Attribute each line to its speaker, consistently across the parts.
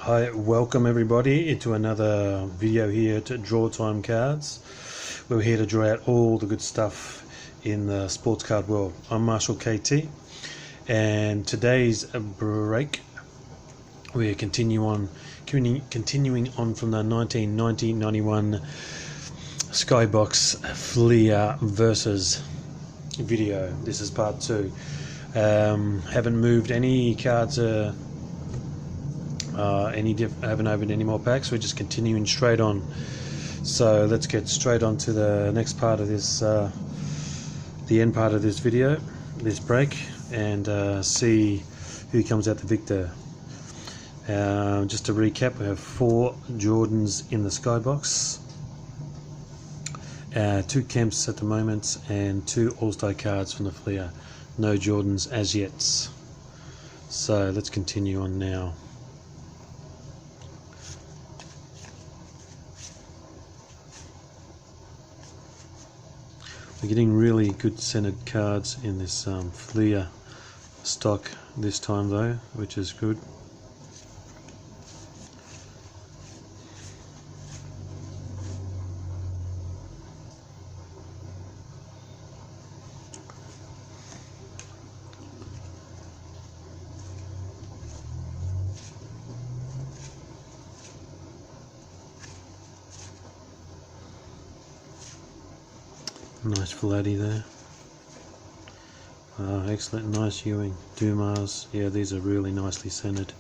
Speaker 1: Hi, welcome everybody to another video here at Draw Time Cards. We're here to draw out all the good stuff in the sports card world. I'm Marshall KT, and today's break we're continuing on from the 1990-91 Skybox Fleer versus video. This is part 2. Haven't moved any cards. Haven't opened any more packs. We're just continuing straight on. So let's get straight on to the next part of this, the end part of this video, this break, and see who comes out the victor. Just to recap, we have 4 Jordans in the Skybox, 2 Kemps at the moment, and 2 All-Star cards from the Fleer. No Jordans as yet. So let's continue on now. We're getting really good centered cards in this Fleer stock this time though, which is good. Nice Vladdy there. Excellent, nice Ewing. Dumas, yeah, these are really nicely centered.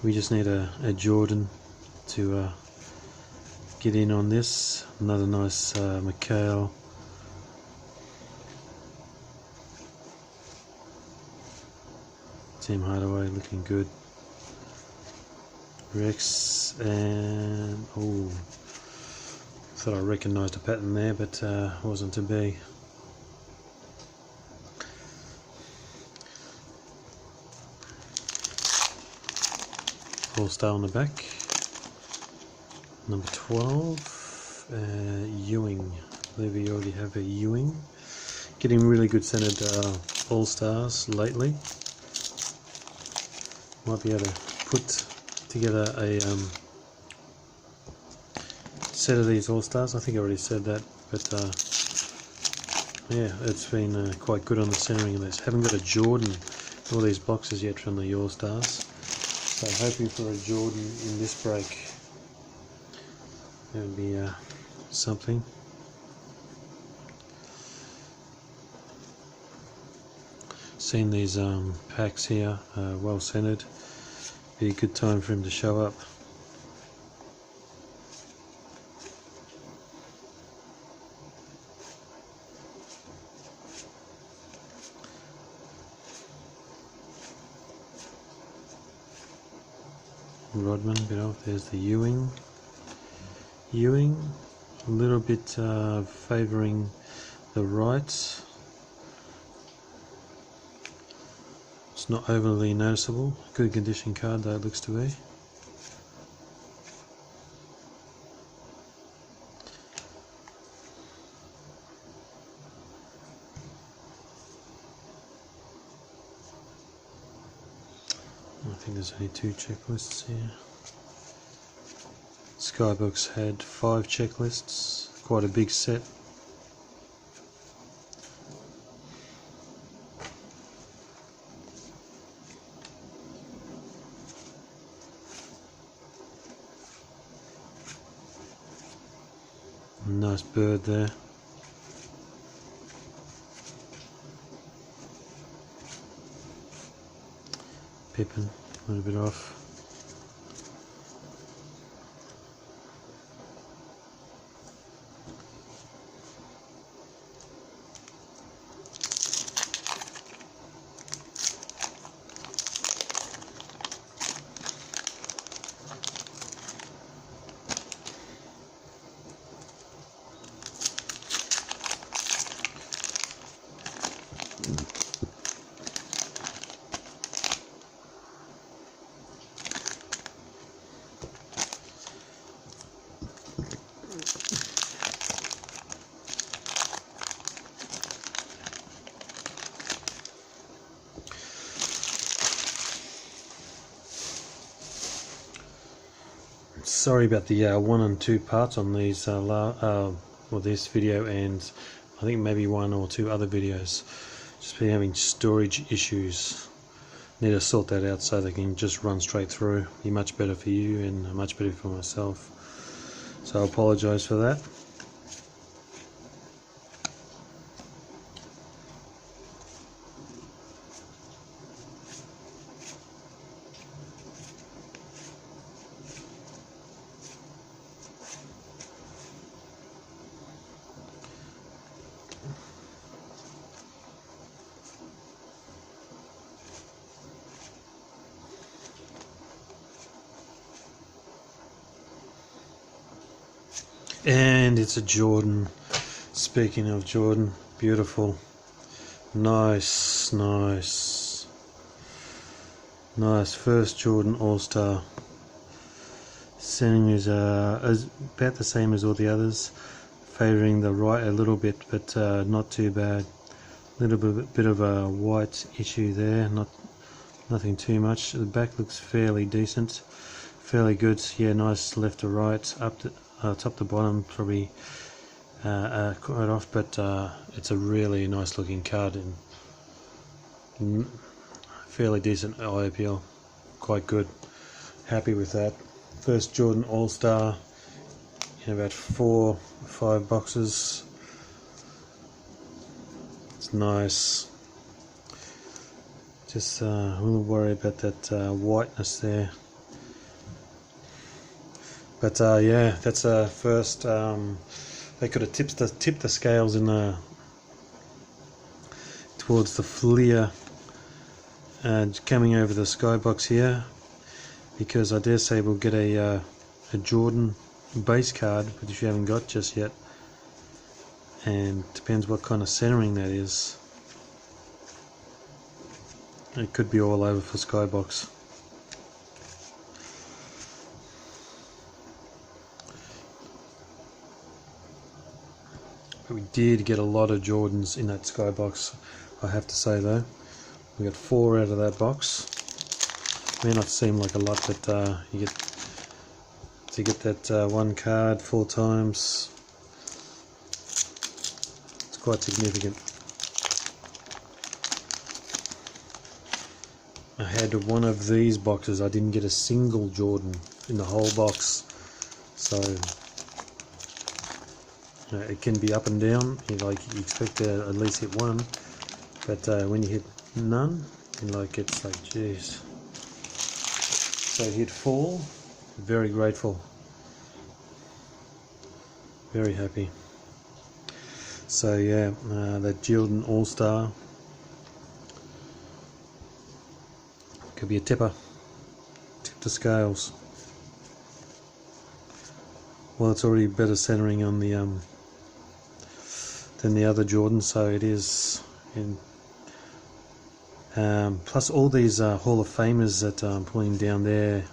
Speaker 1: We just need a Jordan to get in on this. Another nice McHale. Tim Hardaway looking good. Rex, and oh, thought I recognised a pattern there, but wasn't to be. All-Star on the back. Number 12, Ewing. I believe we already have a Ewing. Getting really good centered All-Stars lately. Might be able to put together a set of these All-Stars. I think I already said that, but yeah, it's been quite good on the centering of this. Haven't got a Jordan in all these boxes yet from the All-Stars, so hoping for a Jordan in this break. That would be something. Seen these packs here, well centered. Be a good time for him to show up. Rodman, bit off. There's the Ewing. Ewing, a little bit favouring the right. It's not overly noticeable. Good condition card though, it looks to be. I think there's only 2 checklists here. Skybox had 5 checklists, quite a big set. Nice bird there. Pippin, a little bit off. sorry about the 1 and 2 parts on these this video, and I think maybe 1 or 2 other videos. Just been having storage issues. Need to sort that out so they can just run straight through. Be much better for you and much better for myself. So I apologise for that. And it's a Jordan. Speaking of Jordan, beautiful, nice first Jordan All-Star. Centering is about the same as all the others, favouring the right a little bit, but not too bad. A little bit of a white issue there, nothing too much. The back looks fairly decent, fairly good. Yeah, nice left to right, top to bottom, probably quite off, but it's a really nice looking card and fairly decent eye appeal. Quite good. Happy with that. First Jordan All-Star in about 4 or 5 boxes. It's nice. Just a little worry about that whiteness there. But yeah, that's a first. They could have tipped the scales in towards the Fleer coming over the Skybox here, because I dare say we'll get a Jordan base card, which you haven't got just yet, and depends what kind of centering that is. It could be all over for Skybox. But we did get a lot of Jordans in that Skybox, I have to say though. We got 4 out of that box. May not seem like a lot, but you get to get that one card 4 times. It's quite significant. I had one of these boxes, I didn't get a single Jordan in the whole box, so it can be up and down. You expect to at least hit one, but when you hit none, it's like, jeez. So hit 4, very grateful, very happy. So yeah, that Jordan All-Star could be a tipper. Tip the scales. Well, it's already better centering on the than the other Jordan, so it is. Plus all these Hall of Famers that I'm pulling down there,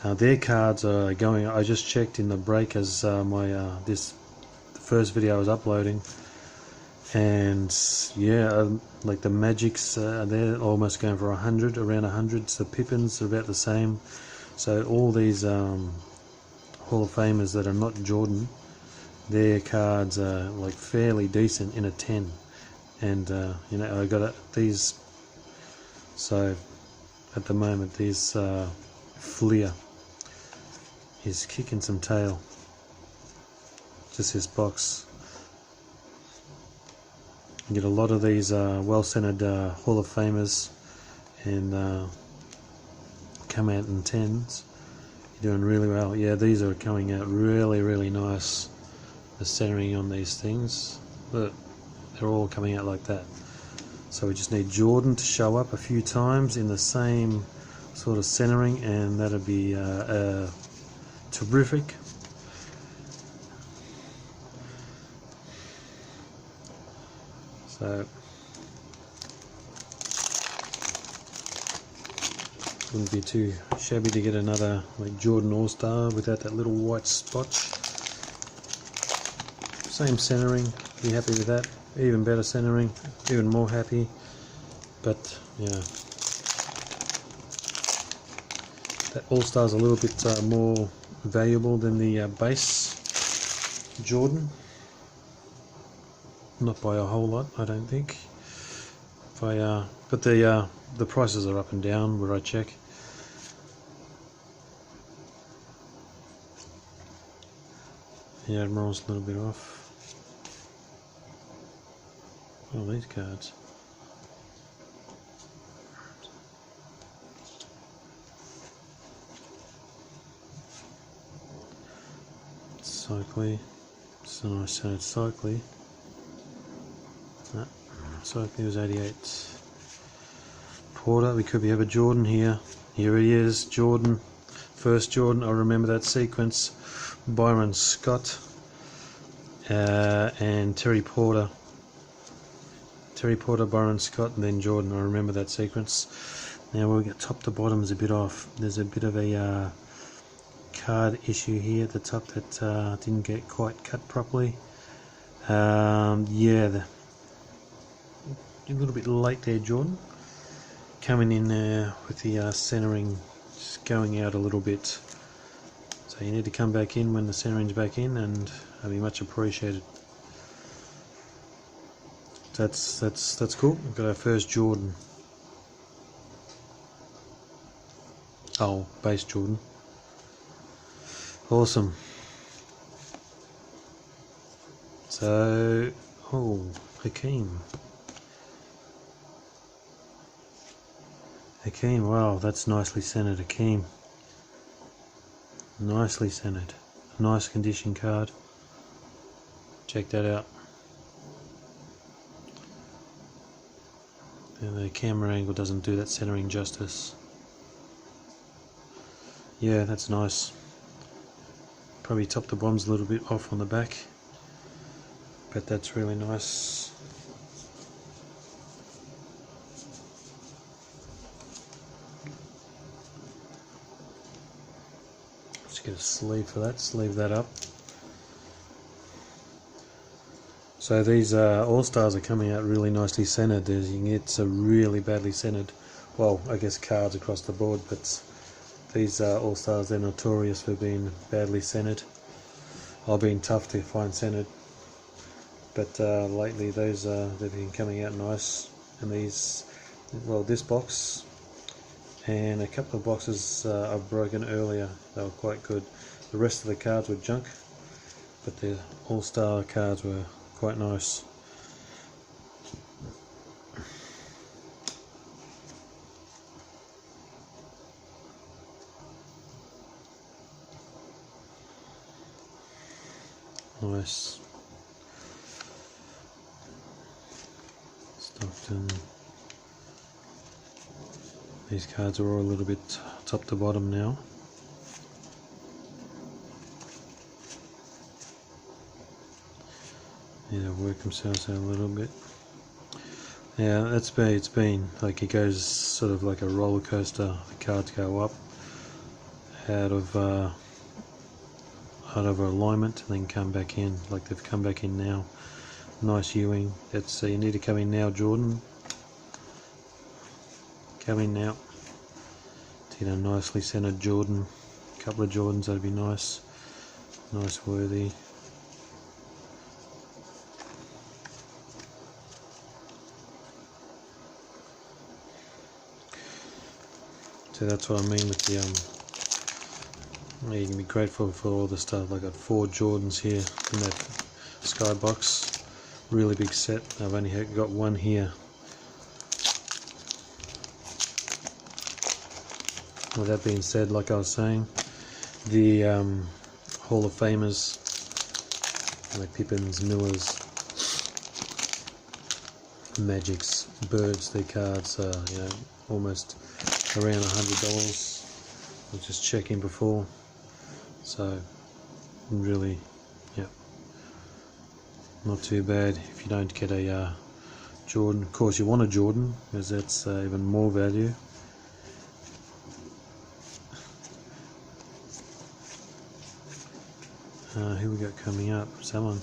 Speaker 1: their cards are going. I just checked in the break as the first video I was uploading, and yeah, like the Magics, they're almost going for 100, around 100. So Pippins are about the same. So all these Hall of Famers that are not Jordan, their cards are like fairly decent in a 10, and I got these. So at the moment, these Fleer is kicking some tail. Just this box. You get a lot of these well-centered Hall of Famers, and come out in 10s. You're doing really well. Yeah, these are coming out really nice. The centering on these things, look, they're all coming out like that. So we just need Jordan to show up a few times in the same sort of centering, and that'll be terrific. So wouldn't be too shabby to get another like Jordan All-Star without that little white spot. Same centering, be happy with that. Even better centering, even more happy. But yeah, that All-Star's a little bit more valuable than the base Jordan. Not by a whole lot, I don't think. But the prices are up and down where I check. The Admiral's a little bit off. Oh, these cards. Cycly. It's a nice sounded Cycly. No, Cycly was 88. Porter, we could have a Jordan here. Here he is, Jordan. First Jordan, I remember that sequence. Byron Scott and Terry Porter. Terry Porter, Byron Scott, and then Jordan. I remember that sequence. Now we'll get top to bottom is a bit off. There's a bit of a card issue here at the top that didn't get quite cut properly. Yeah, a little bit late there, Jordan. Coming in there with the centering just going out a little bit. So you need to come back in when the centering's back in, and that'll be much appreciated. That's cool. We've got our first Jordan. Oh, base Jordan. Awesome. So, oh, Hakeem. Hakeem, wow, that's nicely centered, Hakeem. Nicely centered. Nice condition card. Check that out. And the camera angle doesn't do that centering justice. Yeah, that's nice. Probably top to bottom's a little bit off on the back, but that's really nice. Let's get a sleeve for that, sleeve that up. So these All-Stars are coming out really nicely centered. As you can get, it's really badly centered. Well, I guess cards across the board, but these All-Stars, they're notorious for being badly centered, or being tough to find centered. But lately those they've been coming out nice. And these, well, this box and a couple of boxes I've broken earlier, they were quite good. The rest of the cards were junk, but the All-Star cards were quite nice. Nice. Stockton. These cards are all a little bit top to bottom now. Need to work themselves out a little bit. Yeah, it's been like it goes sort of like a roller coaster. The cards go up out of alignment and then come back in, like they've come back in now. Nice Ewing. That's you need to come in now, Jordan. Come in now. To a nicely centered Jordan. A couple of Jordans, that'd be nice. Nice worthy. So that's what I mean with the you can be grateful for all the stuff. I got 4 Jordans here in that Skybox. Really big set. I've only got one here. With that being said, like I was saying, the Hall of Famers, like Pippins, Millers, Magics, Birds, their cards are, you know, almost around $100. I was just checking before, so really, yeah, not too bad if you don't get a Jordan. Of course, you want a Jordan because that's even more value. Who we got coming up? Someone.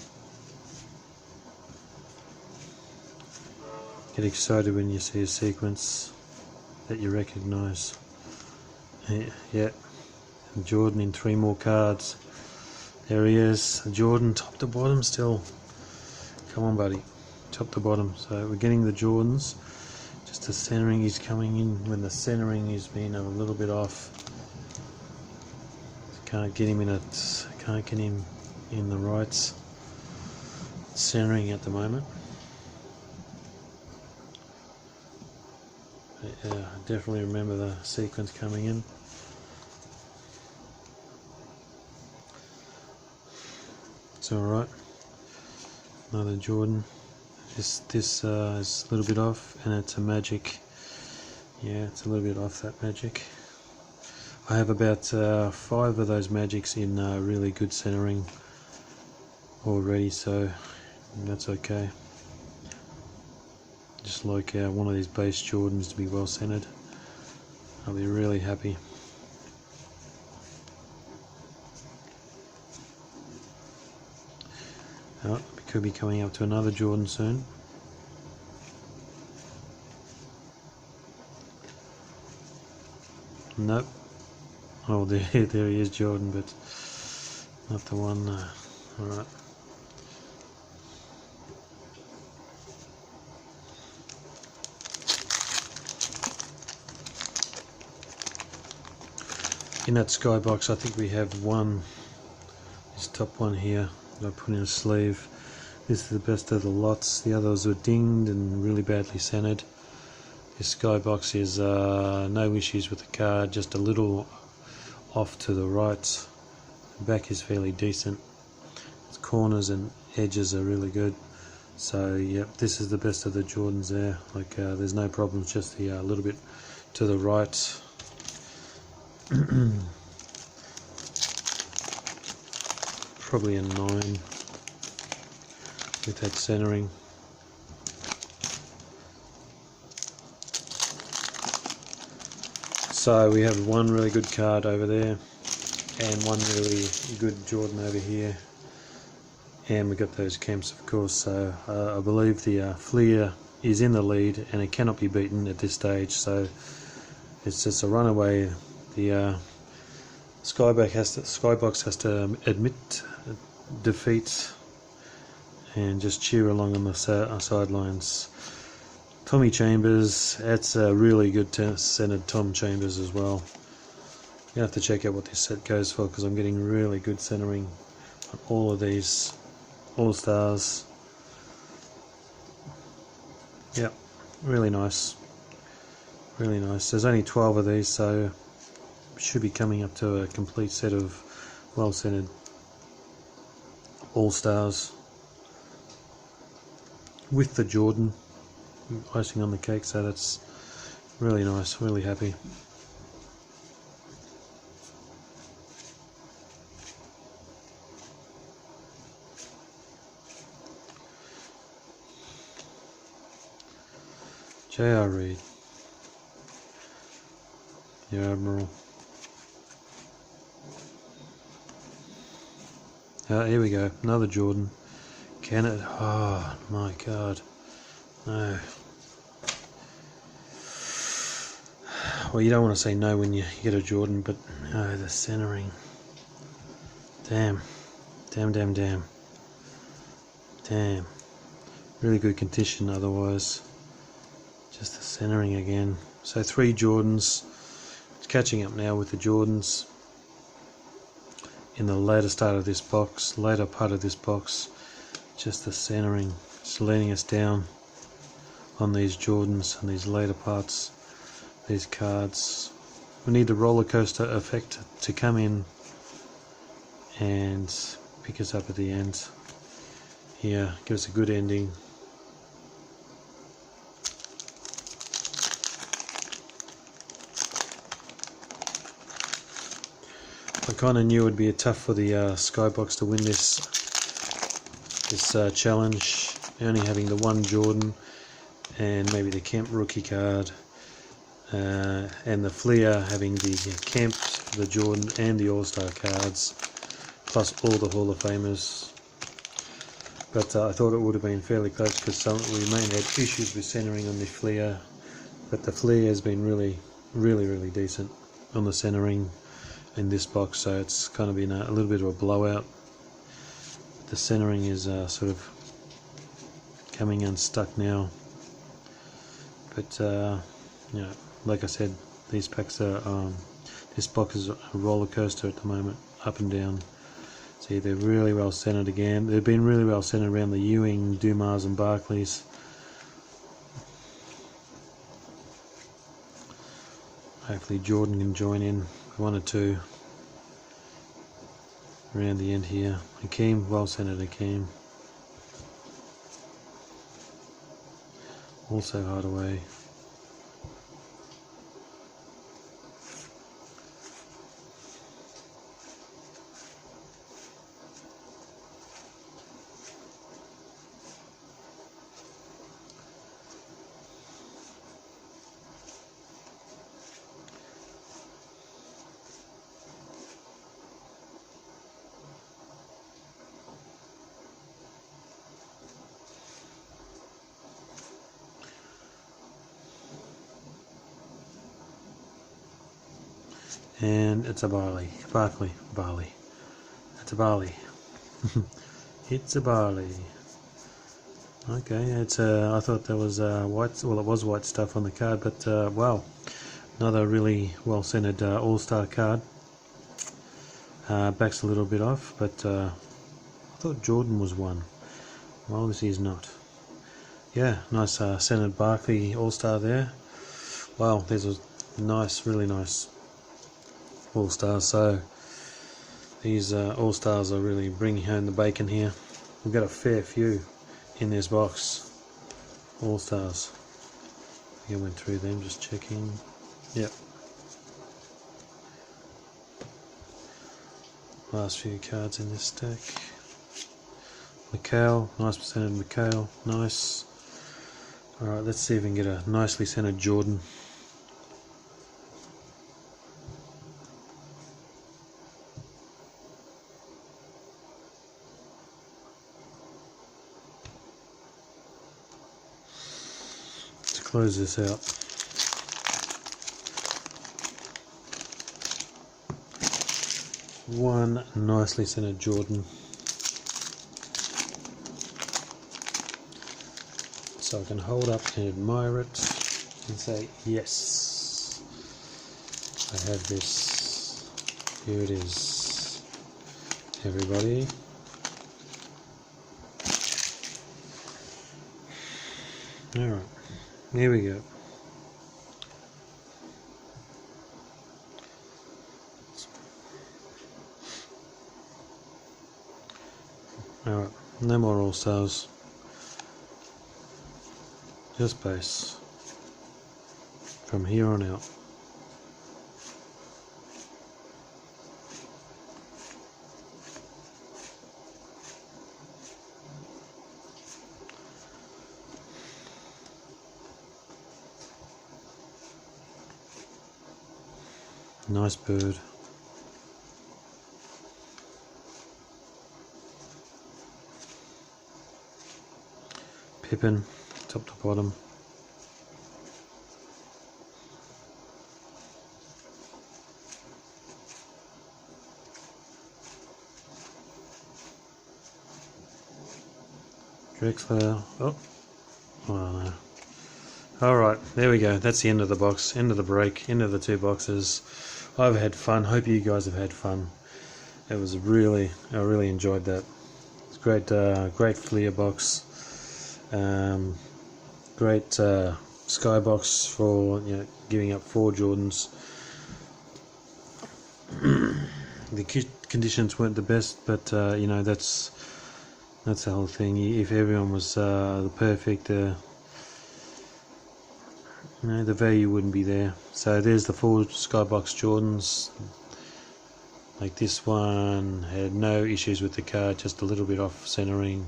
Speaker 1: Get excited when you see a sequence that you recognise. Yeah, Jordan in 3 more cards. There he is, Jordan, top to bottom still. Come on, buddy, top to bottom. So we're getting the Jordans. Just the centering is coming in when the centering is being a little bit off. Can't get him in the right centering at the moment. Yeah, I definitely remember the sequence coming in. It's alright. Another Jordan. This is a little bit off, and it's a magic. Yeah, it's a little bit off that magic. I have about 5 of those magics in really good centering already, so that's okay. Just like one of these base Jordans to be well centered. I'll be really happy. Oh, we could be coming up to another Jordan soon. Nope. Oh, there he is, Jordan, but not the one. Alright. In that Skybox, I think we have one, this top one here, that I put in a sleeve. This is the best of the lots. The others were dinged and really badly centered. This Skybox is no issues with the card, just a little off to the right. The back is fairly decent. Its corners and edges are really good. So yep, this is the best of the Jordans there. Like there's no problems, just the little bit to the right. Probably a 9 with that centering. So we have one really good card over there and one really good Jordan over here, and we got those camps, of course. So I believe the Fleer is in the lead and it cannot be beaten at this stage, so it's just a runaway. The Skybox has to admit defeat and just cheer along on the sidelines. Tommy Chambers, that's a really good centered Tom Chambers as well. You have to check out what this set goes for, because I'm getting really good centering on all of these All-Stars. Yep, really nice. Really nice. There's only 12 of these, so should be coming up to a complete set of well-centered All-Stars with the Jordan icing on the cake, so that's really nice, really happy. J.R. Reid, your Admiral. Here we go, another Jordan. Can it? Oh my god, no. Well, you don't want to say no when you get a Jordan, but no, the centering. Damn. Damn. Really good condition otherwise. Just the centering again. So 3 Jordans. It's catching up now with the Jordans in the later part of this box. Just the centering. It's letting us down on these Jordans and these later parts. These cards. We need the roller coaster effect to come in and pick us up at the end. Here, give us a good ending. I kind of knew it would be tough for the Skybox to win this challenge, only having the 1 Jordan and maybe the Camp rookie card. And the Fleer having the Camp, the Jordan and the All-Star cards, plus all the Hall of Famers. But I thought it would have been fairly close, because we may have had issues with centering on the Fleer, but the Fleer has been really decent on the centering. in this box, so it's kind of been a little bit of a blowout. The centering is sort of coming unstuck now, but you know, like I said, these packs are this box is a roller coaster at the moment, up and down. See, they're really well centered again. They've been really well centered around the Ewing, Dumas and Barclays. Hopefully Jordan can join in, one or two around the end here. Hakeem, well centered Hakeem. Also Hardaway. And it's a Barley. It's a Barley. It's a Barley. Okay, it's I thought there was white. Well, it was white stuff on the card, but wow, another really well centered all-star card. Back's a little bit off, but I thought Jordan was one. Well, obviously he's not. Yeah, nice centered Barkley all-star there. Wow, there's a nice, really nice all-stars. So these all-stars are really bringing home the bacon here. We've got a fair few in this box. All-stars. I think I went through them, just checking. Yep. Last few cards in this stack. McHale, nice centered McHale, nice. Alright, let's see if we can get a nicely centered Jordan. To close this out. One nicely centered Jordan. So I can hold up and admire it and say, yes, I have this. Here it is, everybody. Alright, here we go. Alright, no more all-stars. Just base. From here on out. Nice bird. Pippin, top to bottom. Drexler, oh no. Alright, there we go, that's the end of the box, end of the break, end of the two boxes. I've had fun, hope you guys have had fun. It was I really enjoyed that. It's great, great Fleer box. Great Skybox for giving up 4 Jordans. The conditions weren't the best, but that's the whole thing. If everyone was the perfect, the value wouldn't be there. So there's the 4 Skybox Jordans. Like this one had no issues with the card, just a little bit off centering.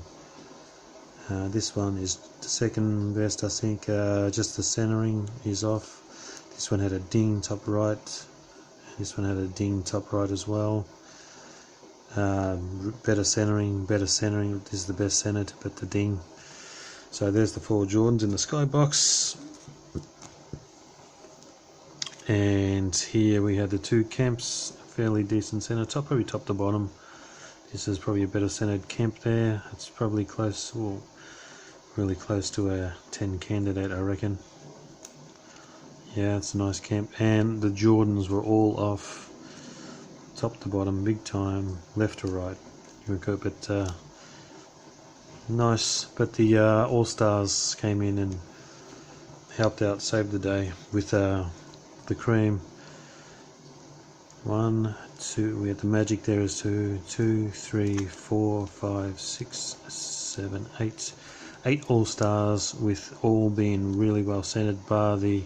Speaker 1: This one is the second best, I think. Just the centering is off. This one had a ding top right. This one had a ding top right as well. Better centering. This is the best centered, but the ding. So there's the 4 Jordans in the Skybox. And here we have the 2 Kemps fairly decent center top, probably top to bottom. This is probably a better centered Kemp there. It's probably close, well, really close to a 10 candidate, I reckon. Yeah, it's a nice Kemp. And the Jordans were all off, top to bottom, big time, left to right. We've got, but nice. But the All Stars came in and helped out, saved the day with the cream. 1, 2. We had the Magic there as 2, 2, 3, 4, 5, 6, 7, 8. 8 All Stars, with all being really well centered, bar the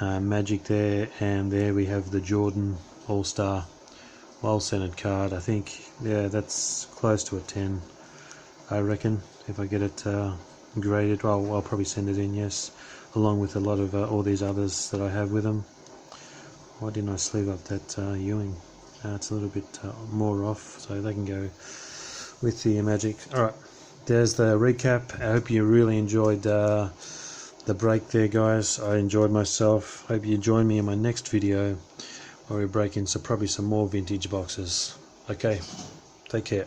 Speaker 1: Magic there, and there we have the Jordan All Star, well centered card. I think, yeah, that's close to a 10, I reckon, if I get it graded. Well, I'll probably send it in, yes, along with a lot of all these others that I have with them. Why didn't I sleeve up that Ewing? It's a little bit more off, so they can go with the Magic. Alright, there's the recap. I hope you really enjoyed the break there, guys. I enjoyed myself. Hope you join me in my next video where we break in probably some more vintage boxes. Okay, take care.